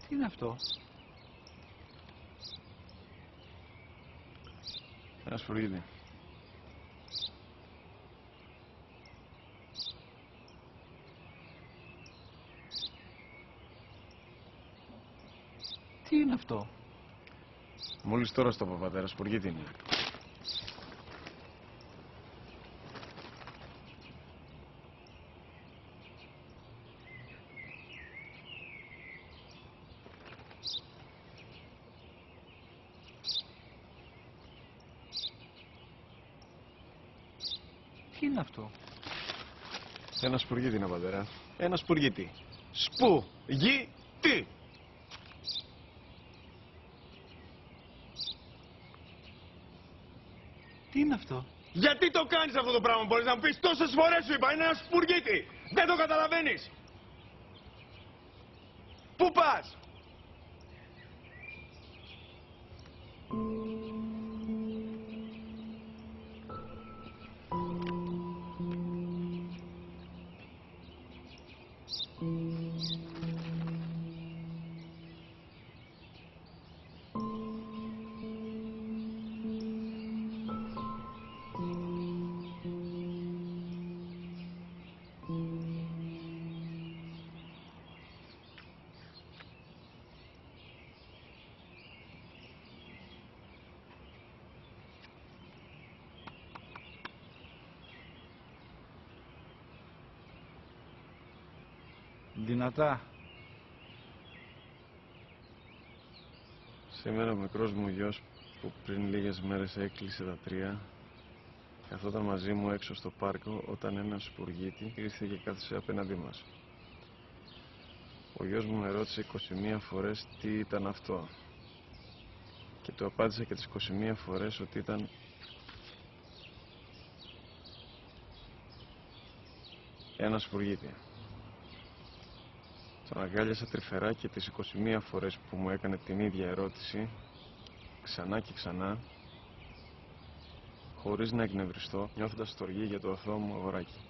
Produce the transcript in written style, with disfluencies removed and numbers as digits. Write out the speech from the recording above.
Τι είναι αυτό? Ένα σφουργίτη. Τι είναι αυτό? Μόλις τώρα στο είπα, πατέρα, σφουργίτη είναι. Τι είναι αυτό? Ένα σπουργίτη είναι, πατέρα. Ένα σπουργίτη. Σπου-γι-τι. Τι είναι αυτό? Γιατί το κάνεις αυτό το πράγμα, μπορείς να μου πεις? Τόσες φορές σου είπα, είναι ένα σπουργίτη. Δεν το καταλαβαίνεις. Πού πας? Δυνατά. Σήμερα ο μικρός μου γιος που πριν λίγες μέρες έκλεισε τα 3 καθόταν μαζί μου έξω στο πάρκο όταν ένας σπουργίτη ήρθε και κάθισε απέναντί μας. Ο γιος μου με ρώτησε 21 φορές τι ήταν αυτό και του απάντησα και τις 21 φορές ότι ήταν ένα σπουργίτη. Τον αγκάλιασα τρυφερά και τις 21 φορές που μου έκανε την ίδια ερώτηση ξανά και ξανά, χωρίς να εκνευριστώ, νιώθοντας στοργή για το αθώο μου αγοράκι.